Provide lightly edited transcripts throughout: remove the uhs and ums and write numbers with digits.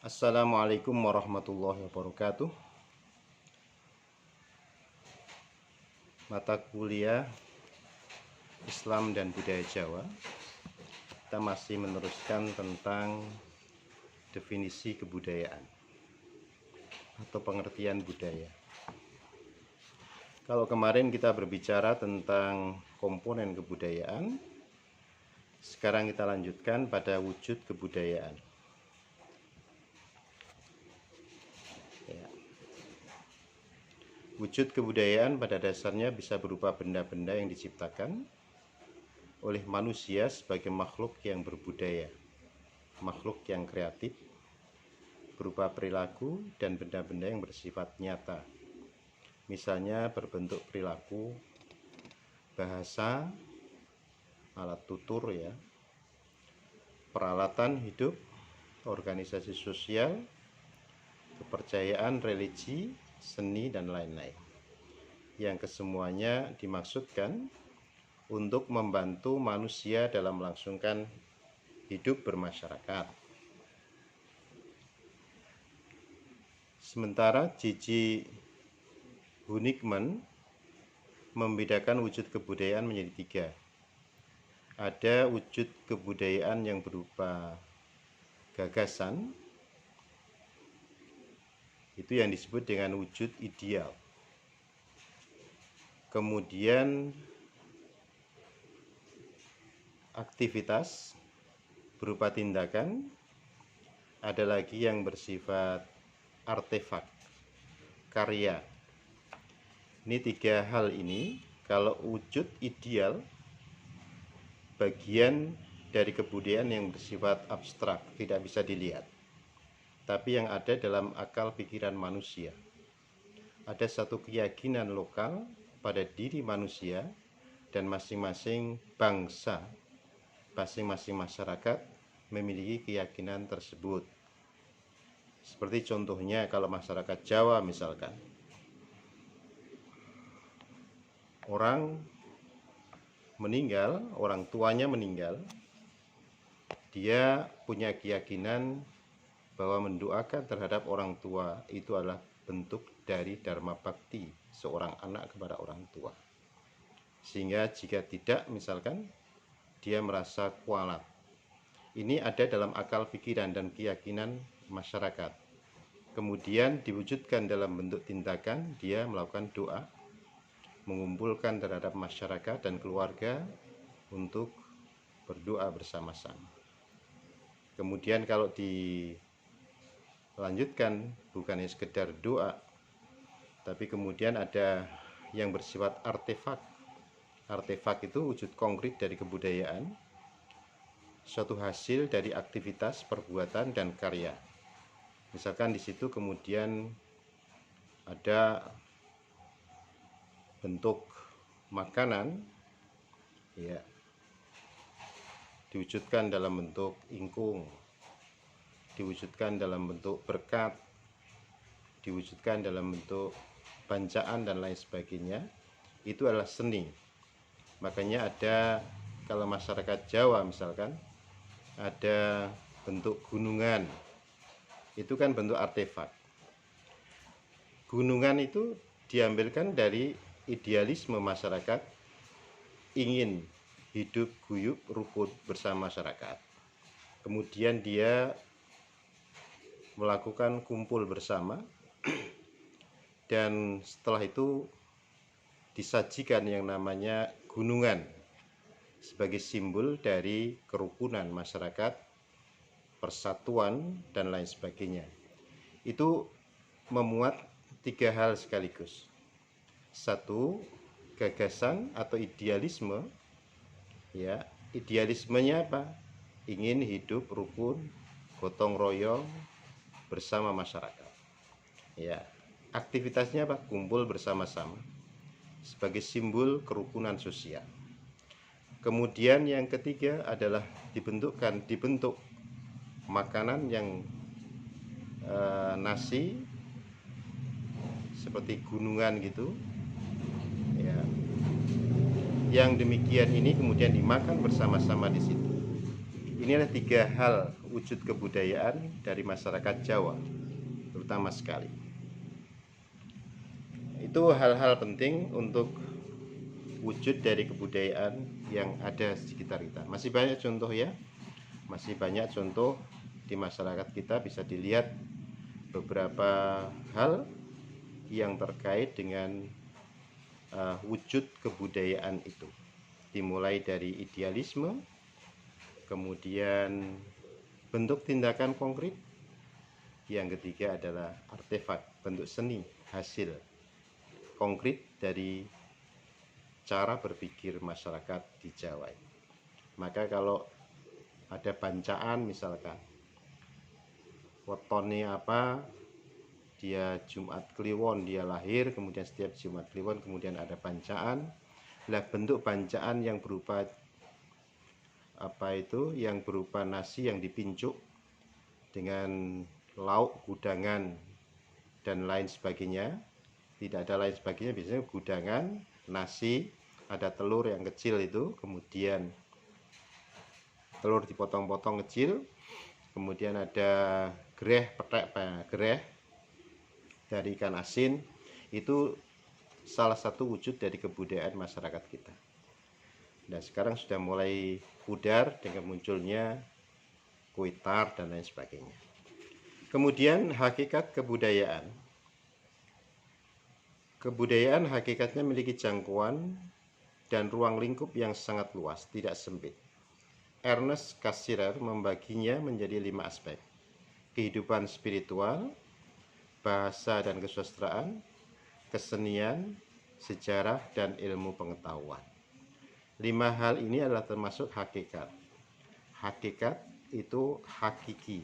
Assalamualaikum warahmatullahi wabarakatuh. Mata kuliah Islam dan Budaya Jawa. Kita masih meneruskan tentang definisi kebudayaan atau pengertian budaya. Kalau kemarin kita berbicara tentang komponen kebudayaan, sekarang kita lanjutkan pada wujud kebudayaan. Wujud kebudayaan pada dasarnya bisa berupa benda-benda yang diciptakan oleh manusia sebagai makhluk yang berbudaya, makhluk yang kreatif, berupa perilaku dan benda-benda yang bersifat nyata. Misalnya berbentuk perilaku, bahasa, alat tutur peralatan hidup, organisasi sosial, kepercayaan, religi, seni, dan lain-lain, yang kesemuanya dimaksudkan untuk membantu manusia dalam melangsungkan hidup bermasyarakat. Sementara Gigi Hunigman membedakan wujud kebudayaan menjadi tiga. Ada wujud kebudayaan yang berupa gagasan, itu yang disebut dengan wujud ideal. Kemudian aktivitas berupa tindakan, ada lagi yang bersifat artefak, karya. Ini tiga hal ini, kalau wujud ideal, bagian dari kebudayaan yang bersifat abstrak, tidak bisa dilihat, tapi yang ada dalam akal pikiran manusia. Ada satu keyakinan lokal pada diri manusia, dan masing-masing bangsa, masing-masing masyarakat memiliki keyakinan tersebut. Seperti contohnya kalau masyarakat Jawa misalkan, orang meninggal, orang tuanya meninggal, dia punya keyakinan bahwa mendoakan terhadap orang tua itu adalah bentuk dari dharma bakti seorang anak kepada orang tua. Sehingga jika tidak, misalkan dia merasa kualat. Ini ada dalam akal pikiran dan keyakinan masyarakat. Kemudian diwujudkan dalam bentuk tindakan, dia melakukan doa, mengumpulkan terhadap masyarakat dan keluarga untuk berdoa bersama-sama. Kemudian kalau dilanjutkan, bukannya sekedar doa, tapi kemudian ada yang bersifat artefak. Artefak itu wujud konkret dari kebudayaan, suatu hasil dari aktivitas, perbuatan, dan karya. Misalkan di situ kemudian ada bentuk makanan, diwujudkan dalam bentuk ingkung, diwujudkan dalam bentuk berkat, diwujudkan dalam bentuk bancaan dan lain sebagainya. Itu adalah seni. Makanya ada, kalau masyarakat Jawa misalkan, ada bentuk gunungan, itu kan bentuk artefak. Gunungan itu diambilkan dari idealisme masyarakat, ingin hidup guyup rukun bersama masyarakat. Kemudian dia melakukan kumpul bersama, dan setelah itu disajikan yang namanya gunungan sebagai simbol dari kerukunan masyarakat, persatuan, dan lain sebagainya. Itu memuat tiga hal sekaligus. Satu, gagasan atau idealisme. Idealismenya apa? Ingin hidup rukun, gotong royong bersama masyarakat. Aktivitasnya apa? Kumpul bersama-sama sebagai simbol kerukunan sosial. Kemudian yang ketiga adalah dibentuk makanan yang nasi seperti gunungan gitu, yang demikian ini kemudian dimakan bersama-sama di situ. Inilah 3 hal wujud kebudayaan dari masyarakat Jawa, terutama sekali. Itu hal-hal penting untuk wujud dari kebudayaan yang ada di sekitar kita. Masih banyak contoh ya, masih banyak contoh di masyarakat kita, bisa dilihat beberapa hal yang terkait dengan wujud kebudayaan itu, dimulai dari idealisme, kemudian bentuk tindakan konkret, yang ketiga adalah artefak, bentuk seni, hasil konkret dari cara berpikir masyarakat di Jawa. Maka kalau ada bancaan misalkan wetone apa, dia Jumat Kliwon dia lahir, kemudian setiap Jumat Kliwon kemudian ada bancaan. Lah bentuk bancaan yang berupa apa itu, yang berupa nasi yang dipincuk dengan lauk gudangan dan lain sebagainya, tidak ada lain sebagainya, biasanya gudangan, nasi, ada telur yang kecil itu, kemudian telur dipotong-potong kecil, kemudian ada gereh, petek gereh dari ikan asin. Itu salah satu wujud dari kebudayaan masyarakat kita. Dan sekarang sudah mulai pudar dengan munculnya kue tar dan lain sebagainya. Kemudian hakikat kebudayaan. Kebudayaan hakikatnya memiliki jangkauan dan ruang lingkup yang sangat luas, tidak sempit. Ernest Cassirer membaginya menjadi 5 aspek: kehidupan spiritual, bahasa dan kesusastraan, kesenian, sejarah, dan ilmu pengetahuan. 5 hal ini adalah termasuk hakikat. Hakikat itu hakiki.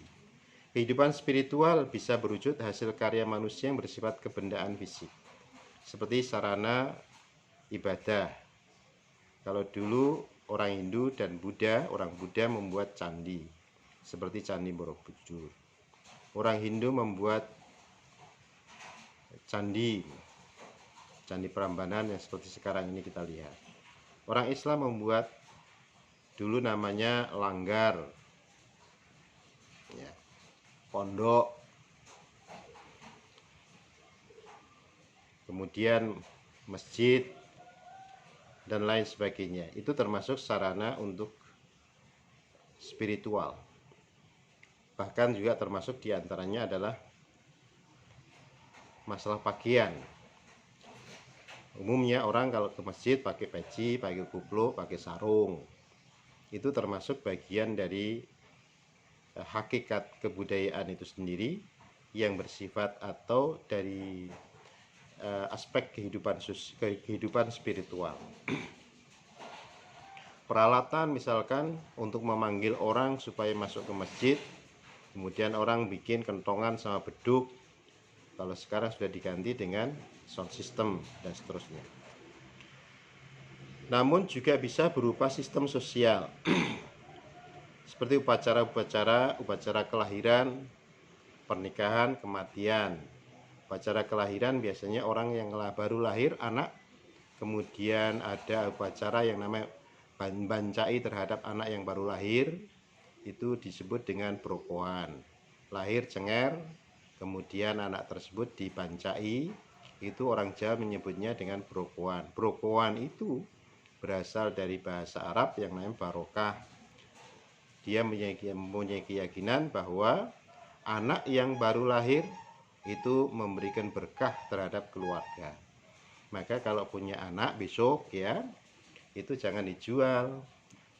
Kehidupan spiritual bisa berwujud hasil karya manusia yang bersifat kebendaan fisik, seperti sarana ibadah. Kalau dulu orang Hindu dan Buddha, orang Buddha membuat candi, seperti Candi Borobudur. Orang Hindu membuat candi Prambanan yang seperti sekarang ini kita lihat. Orang Islam membuat dulu namanya langgar, ya, pondok, kemudian masjid dan lain sebagainya. Itu termasuk sarana untuk spiritual. Bahkan juga termasuk diantaranya adalah masalah pakaian. Umumnya orang kalau ke masjid pakai peci, pakai kupluk, pakai sarung. Itu termasuk bagian dari hakikat kebudayaan itu sendiri yang bersifat atau dari aspek kehidupan spiritual. Peralatan misalkan untuk memanggil orang supaya masuk ke masjid, kemudian orang bikin kentongan sama beduk. Kalau sekarang sudah diganti dengan sound system dan seterusnya. Namun juga bisa berupa sistem sosial, seperti upacara kelahiran, pernikahan, kematian. Upacara kelahiran biasanya orang yang baru lahir, anak, kemudian ada upacara yang namanya bancai terhadap anak yang baru lahir, itu disebut dengan brokoan. Lahir cenger, kemudian anak tersebut dibancai, itu orang Jawa menyebutnya dengan brokoan. Brokoan itu berasal dari bahasa Arab yang namanya barokah. Dia mempunyai keyakinan bahwa anak yang baru lahir itu memberikan berkah terhadap keluarga. Maka kalau punya anak besok ya, itu jangan dijual,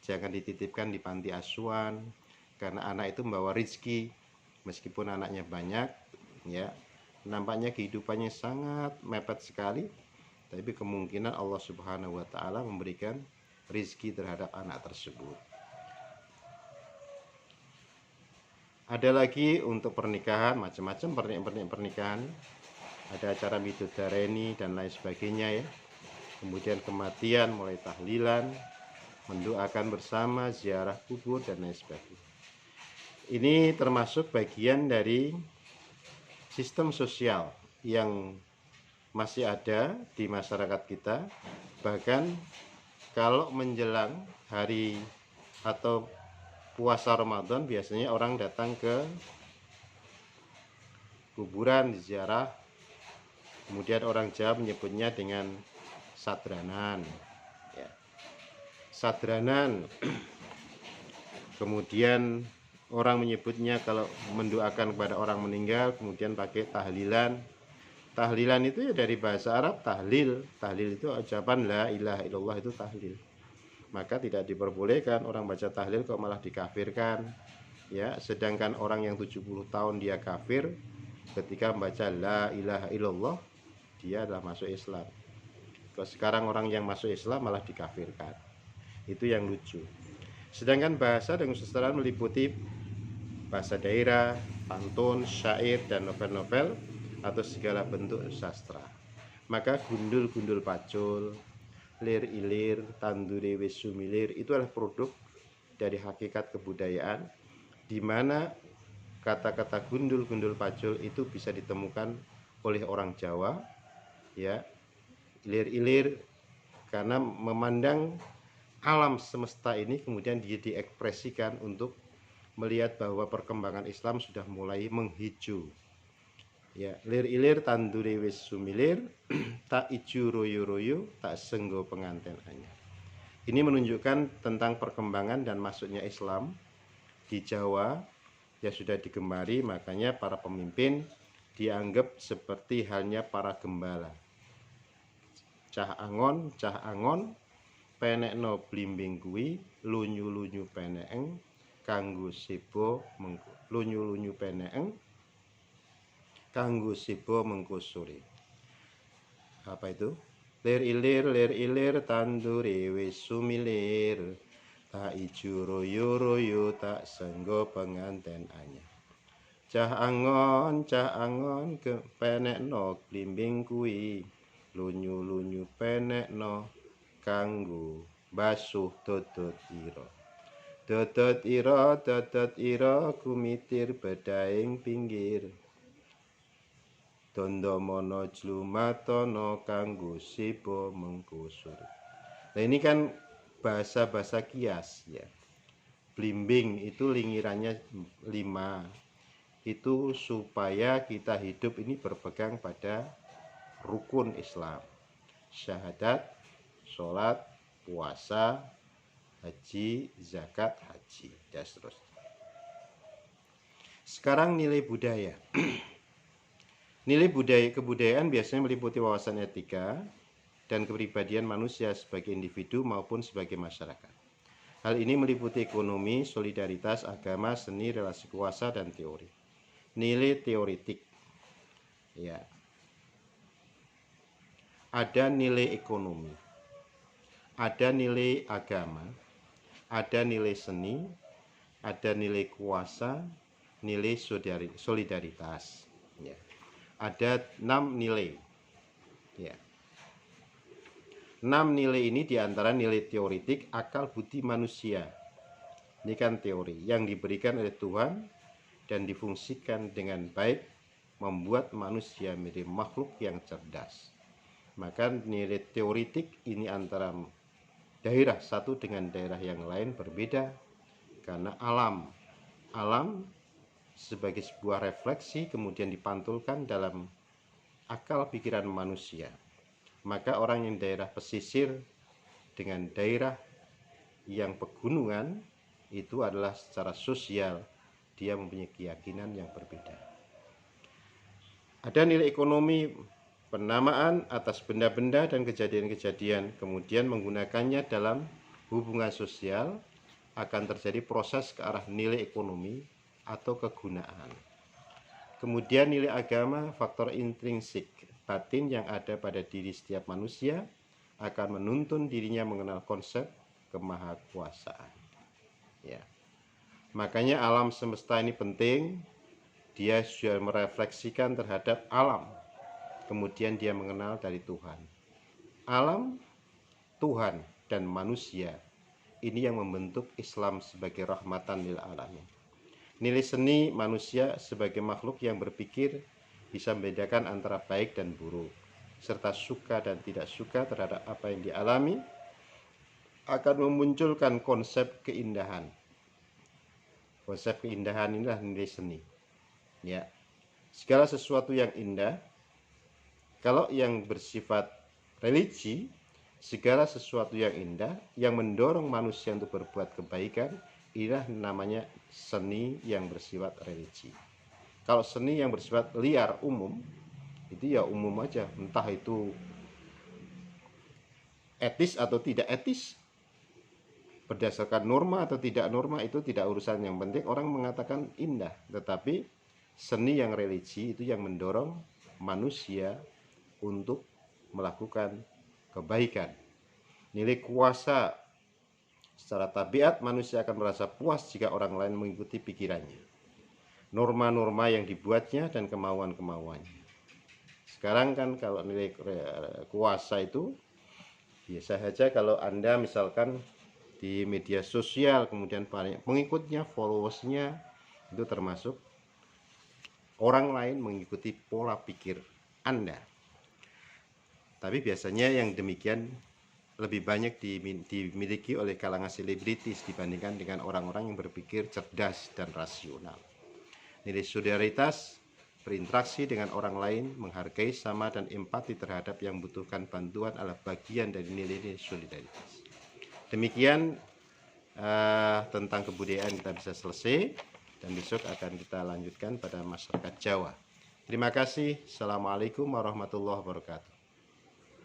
jangan dititipkan di panti asuhan, karena anak itu membawa rezeki. Meskipun anaknya banyak ya, nampaknya kehidupannya sangat mepet sekali, tapi kemungkinan Allah Subhanahu wa Ta'ala memberikan rezeki terhadap anak tersebut. Ada lagi untuk pernikahan, macam-macam pernikahan. Ada acara midodareni dan lain sebagainya ya. Kemudian kematian, mulai tahlilan, mendoakan bersama, ziarah kubur dan lain sebagainya. Ini termasuk bagian dari sistem sosial yang masih ada di masyarakat kita. Bahkan kalau menjelang hari atau puasa Ramadan biasanya orang datang ke kuburan ziarah, kemudian orang Jawa menyebutnya dengan sadranan, ya. Sadranan. Kemudian orang menyebutnya kalau mendoakan kepada orang meninggal kemudian pakai tahlilan. Tahlilan itu ya dari bahasa Arab tahlil. Tahlil itu ucapan la ilaha illallah, itu tahlil. Maka tidak diperbolehkan orang baca tahlil kok malah dikafirkan. Ya, sedangkan orang yang 70 tahun dia kafir, ketika membaca la ilaha illallah dia adalah masuk Islam. Kalau sekarang orang yang masuk Islam malah dikafirkan. Itu yang lucu. Sedangkan bahasa dan kesusastraan meliputi bahasa daerah, pantun, syair, dan novel-novel atau segala bentuk sastra. Maka gundul-gundul pacul, lir-ilir, tandure wis sumilir itu adalah produk dari hakikat kebudayaan, di mana kata-kata gundul-gundul pacul itu bisa ditemukan oleh orang Jawa, ya, lir-ilir, karena memandang alam semesta ini kemudian dia diekspresikan untuk melihat bahwa perkembangan Islam sudah mulai menghijau. Ya, lir-ilir tandure wis sumilir, tak ijo royo-royo, tak senggo penganten anyar. Ini menunjukkan tentang perkembangan dan masuknya Islam di Jawa ya sudah digemari, makanya para pemimpin dianggap seperti halnya para gembala. Cah angon penekno blimbing kuwi, lunyu-lunyu penekeng kanggo sebo lunyu-lunyu penekeng kanggo sebo mengko sore. Apa itu? Lir ilir tandure wis sumilir, tak ijo royo-royo, tak senggo penganten anyar. Cah angon penekno blimbing kuwi, lunyu-lunyu penekno kanggo basuh dodot ira kumitir bedaing pinggir, dondomono jlumatono kanggo sibo mengkusur. Nah, ini kan bahasa-bahasa kias ya. Blimbing itu lingirannya 5. Itu supaya kita hidup ini berpegang pada rukun Islam, syahadat, sholat, puasa, haji, zakat, haji, dan seterusnya. Sekarang nilai budaya. Nilai budaya kebudayaan biasanya meliputi wawasan etika dan kepribadian manusia sebagai individu maupun sebagai masyarakat. Hal ini meliputi ekonomi, solidaritas, agama, seni, relasi kuasa, dan teori. Nilai teoritik. Ya. Ada nilai ekonomi, ada nilai agama, ada nilai seni, ada nilai kuasa, nilai solidaritas. Ya. Ada 6 nilai. Ya. 6 nilai ini diantara nilai teoritik akal budi manusia. Ini kan teori yang diberikan oleh Tuhan dan difungsikan dengan baik, membuat manusia menjadi makhluk yang cerdas. Maka nilai teoritik ini antara daerah satu dengan daerah yang lain berbeda, karena alam sebagai sebuah refleksi kemudian dipantulkan dalam akal pikiran manusia. Maka orang yang daerah pesisir dengan daerah yang pegunungan itu adalah secara sosial dia mempunyai keyakinan yang berbeda. Ada nilai ekonomi, penamaan atas benda-benda dan kejadian-kejadian, kemudian menggunakannya dalam hubungan sosial, akan terjadi proses ke arah nilai ekonomi atau kegunaan. Kemudian nilai agama, faktor intrinsik batin yang ada pada diri setiap manusia akan menuntun dirinya mengenal konsep kemahakuasaan. Ya. Makanya alam semesta ini penting. Dia sudah merefleksikan terhadap alam. Kemudian dia mengenal dari Tuhan. Alam, Tuhan, dan manusia. Ini yang membentuk Islam sebagai rahmatan lil alamin. Nilai seni, manusia sebagai makhluk yang berpikir bisa membedakan antara baik dan buruk, serta suka dan tidak suka terhadap apa yang dialami, akan memunculkan konsep keindahan. Konsep keindahan inilah nilai seni. Ya, segala sesuatu yang indah, kalau yang bersifat religi, segala sesuatu yang indah yang mendorong manusia untuk berbuat kebaikan, inilah namanya seni yang bersifat religi. Kalau seni yang bersifat liar umum, itu ya umum aja, entah itu etis atau tidak etis, berdasarkan norma atau tidak norma, itu tidak urusan. Yang penting orang mengatakan indah. Tetapi seni yang religi itu yang mendorong manusia untuk melakukan kebaikan. Nilai kuasa secara tabiat, manusia akan merasa puas jika orang lain mengikuti pikirannya, norma-norma yang dibuatnya, dan kemauan-kemauannya. Sekarang kan kalau nilai kuasa itu biasa saja kalau Anda misalkan di media sosial kemudian banyak pengikutnya, followersnya, itu termasuk orang lain mengikuti pola pikir Anda. Tapi biasanya yang demikian lebih banyak dimiliki oleh kalangan selebritis dibandingkan dengan orang-orang yang berpikir cerdas dan rasional. Nilai solidaritas, berinteraksi dengan orang lain, menghargai sama dan empati terhadap yang membutuhkan bantuan adalah bagian dari nilai-nilai solidaritas. Demikian tentang kebudayaan kita bisa selesai, dan besok akan kita lanjutkan pada masyarakat Jawa. Terima kasih. Assalamualaikum warahmatullahi wabarakatuh.